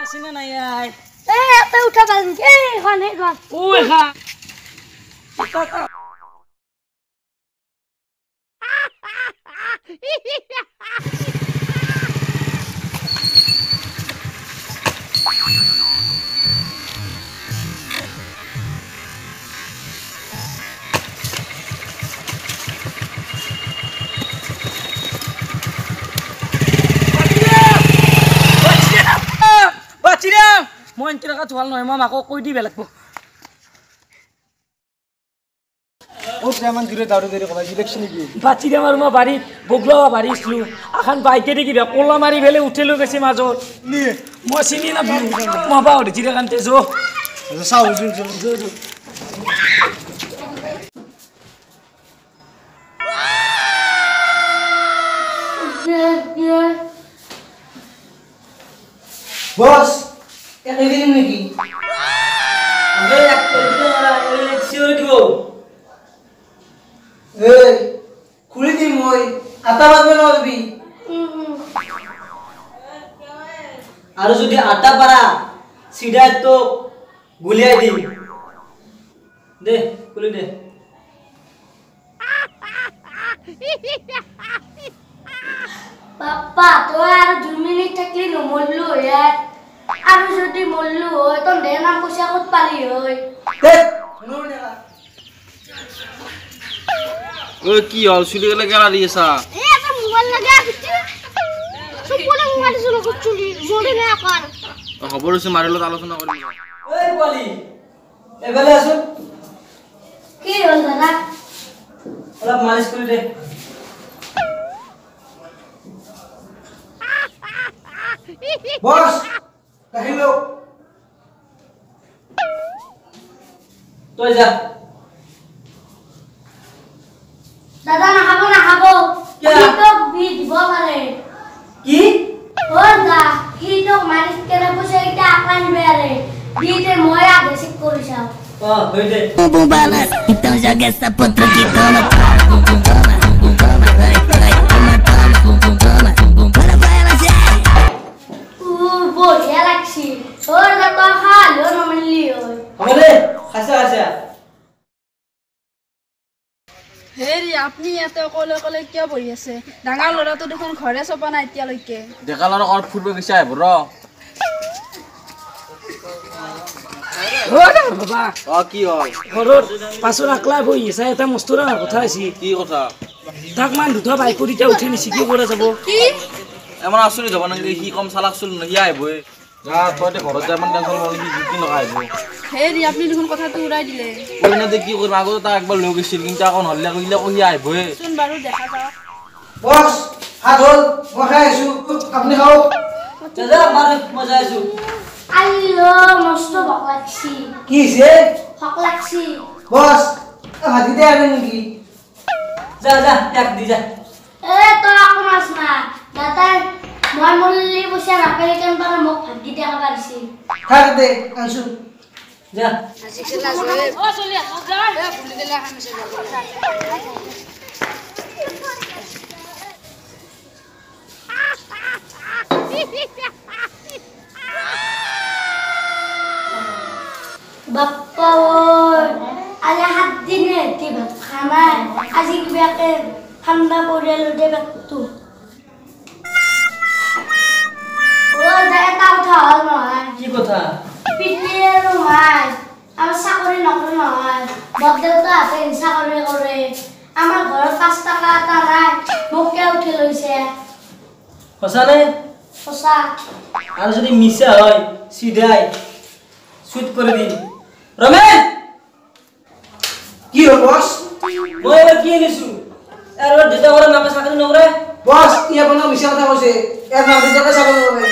Asina na yai. Ate uঠা পালি এখন এখন Ui ha. Bachira, moi entira ka thwal noy ma mako koi di belakbo. ও যেমন দূরে দাঁড়ো দেরি কথা ইলেকশন কি Bachira mar ma bari boglo bari islu. Akhan bike de kiba kolla mari vele uthelo gese major. নি Mo sini na ma ba ode jira kan tejo. সাউ June June বস Ek evening niki. Abe ek pera election dibo. এই খুলি দি মই আটা বাজবে না দিবি Aru jodi atta para sida to guliai di. De, kuli de. বাপ্পা তো আর 2 মিনিট থাকলি নমললো ইয়ার আর যদি মললো হয় তো দে নাম পয়সা কত পালি হয় দেখ নুর নেলা ও কি হল চুলি গেলে গেলা দিয়েছা এ তো মোবাইল লাগা দিছি সম্পূর্ণ মোবাইল শুরু করছলি বলি না কর খবর হচ্ছে মারিলত আলোচনা করি Oi Bali. Ebale asu. কি হল দাদা Ola malish kuri de. বস কাহিলো Toi ja. দাদা না খাবো क्या? কি তো বি দিব পারে Ki? ওর দা কি তো মালিশ কেন বসে এটা আপা নিবে আরে দিতে মই আগে Sikh করিছাও Oh, hoi de. Bumbum balança, então joga essa potro que toma. Bumbum toma, vai, vai, toma, toma, bumbum toma, bumbum para pra ela já. বঢ়িয়া লাগছি ওর দা তো খালো নমলি হয় Amale, khasa khasa. হেৰি আপুনি ইয়াতে অকলে অকলে কিয় বহি আছে ডাঙৰ ল'ৰাটো দেখোন ঘৰে চপা নাই এতিয়ালৈকে ডেকাল আৰু ঘৰত ফুৰিব গৈছে আহিব ৰ Ora baba. অ কি হল Horor pasor akla boi esa eta mostura কথা আছি কি কথা তাক মান দুটা বাইক কৰি তে উঠি নিছি কি কৰা যাব এমন আচৰিত যাব নাকি সি কম চালাক চুল নহয় আহিব যা তইতে ঘৰত যাই ইমান টেনচন ল'লি সি কি নকা আহিব হেৰি আপুনি দেখোন কথাটো উৰাই দিলে কৈ না কি কৰিম আগতে তাক একবাৰ লৈ গৈছিল কিন্তু আকৌ নহ'লে কহিলে কহি আহিব চোন বাৰু দেখা যাওক বস হাত হল মই খাই আছো আপনি খাও দাদা মার মজা আছো আইলো মস্ত ভক লাগছি কি হইছে ভক লাগছি বস হাতি দে আনে নাকি যা যা এক দি যা এ তো আকো মাছ না দাদা মই মল্লি বসে রাখে কেন পারে মোক ভাত দিতে পারিছি থাক দে আনছু যা বাপ্পা আজি 7 দিনে কি ভাত খানা আজি কিবাকে ঠান্ডা পৰিল দে বাটটো ও দে এটা কথা হল নহয় কি কথা পিটি আৰু মাই আমাৰ চাকৰি নকৰে নহয় বদেউতা হাতে চাকৰি কৰে আমাৰ ঘৰত 5 টকা এটা নাই মোকে উঠি লৈছে সঁচা নে সঁচা আৰু যদি মিছা হয় সিধাই শুট করে দিন রমেশ কি হল বস মই এবার কি নিছু আর ওর যেটা করে মাকে চাকরি নকরে বস ইয়া কোনো মিছা কথা কৈছে এর নাম দিতে চাব না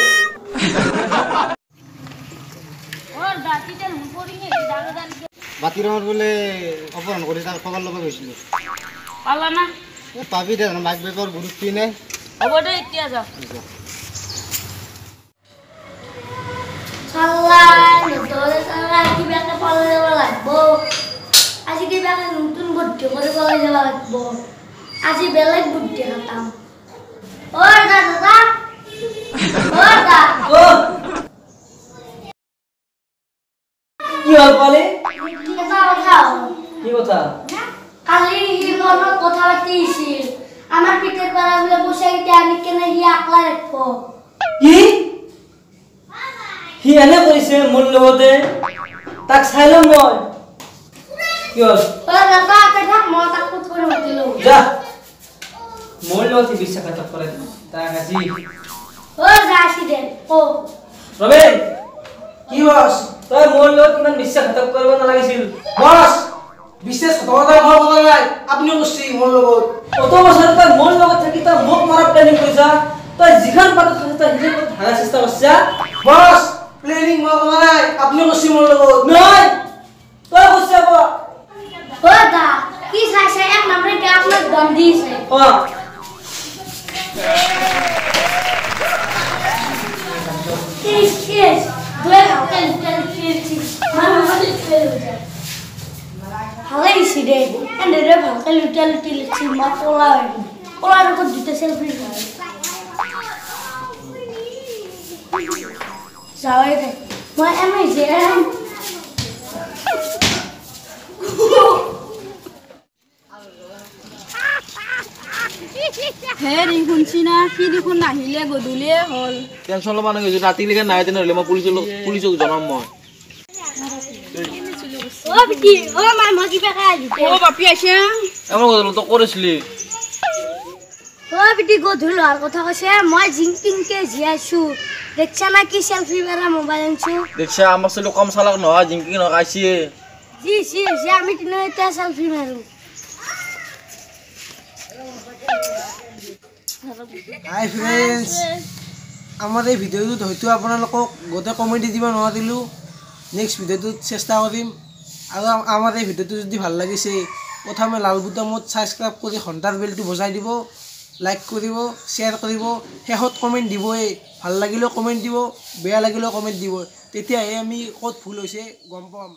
ওর দাঁতিতে মুপরি হে দারোদান বাতিরমত বলে অপহরণ করে তার খবর লব গৈছিল পালা না পাবি দে মাইক বেকৰ গুৰুত্বই নাই হ'ব দে এতিয়া যা চাল্লাই নতরে চাল্লাই কিবাকে পালে যাব লাগব আজি কিবাকে নতুন বুদ্ধি করে পালে যাব লাগব আজি বেলেগ বুদ্ধি খাতাম ওর দাদা ওর দা ও টাকলা রাখবো কি সি এনে কৰিছে মোৰ লগতে তাক চাই লম মই কি হ'ল ওই দাদা আপে থাক মই তাক কুত করে উঠিলো যা মোৰ লগত বিশ্বাসঘাতক কৰে তাক আজি ও যাইছি দে ও ৰবেন কি বস তই মোৰ লগত ইমান বিশ্বাসঘাতক কৰিব নালাগিছিল বস বিশেষ কথা মই বলা নাই আপনি কৰছি মোৰ লগত কত বছৰ তই মোৰ লগত থাকি তই মোক মাৰা প্লেনিং কৰিছা তই যিখন পাতত খাইছ তই সিখন ধাৰা চেষ্টা কৰিছা বস প্লেনিং মই বলা নাই আপনি করছি মোর লগত নহয় তই কৈছা ক ও দা কি চাইছে এক নম্বরে কে আপনার দম দিয়েছে অ তিরিশ তিরিশ দুই তেল তেল তিরিশ মানে মানে তেল উঠে ভালো হয়েছি রে এনে রে ভালকে লুটিয়া লুটি লিখছি মা পোলা হয়ে পোলার উপর দুটো সেলফি যাওয়াই দে মই এমনি যে হেৰি শুনছি না সি দেখোন নাহিলে গধূলিয়ে হ'ল টেনশ্যন ল'ব নালাগে যদি ৰাতিলৈকে নাহে তেনেহ'লে মই পুলিচক জনাম মই ও বিটি ও মাই মজি পেকা আইলি অ বাপি আহিছে এমন কথা তই কৰিছিলি ও বিটি গধূল আর কথা কইছে মই জিংপিং কে জিয়াইছু দেখছা না কি সেলফি মেরা মোবাইল আনছু দেখছা আমাৰ ছোৱালী কম চালাক নহয় জিংকি নকাইছে জি জি জি আমি তিনে এটা সেলফি মারু হাই ফ্রেন্ডস আমার এই ভিডিওটোত হয়তো আপোনালোকক গোটেই কমেডি দিব নোৱাৰিলোঁ নেক্সট ভিডিওটোত চেষ্টা কৰিম আৰু আমাৰ এই ভিডিওটো যদি ভাল লাগিছে প্ৰথমে লাল বুটামত ছাবস্ক্ৰাইব কৰি ঘণ্টাৰ বেলটো বজাই দিব লাইক কৰিব শ্বেয়াৰ কৰিব শেষত কমেণ্ট দিবই ভাল লাগিলেও কমেণ্ট দিব বেয়া লাগিলেও কমেণ্ট দিব তেতিয়াহে আমি ক'ত ভুল হৈছে গম পাম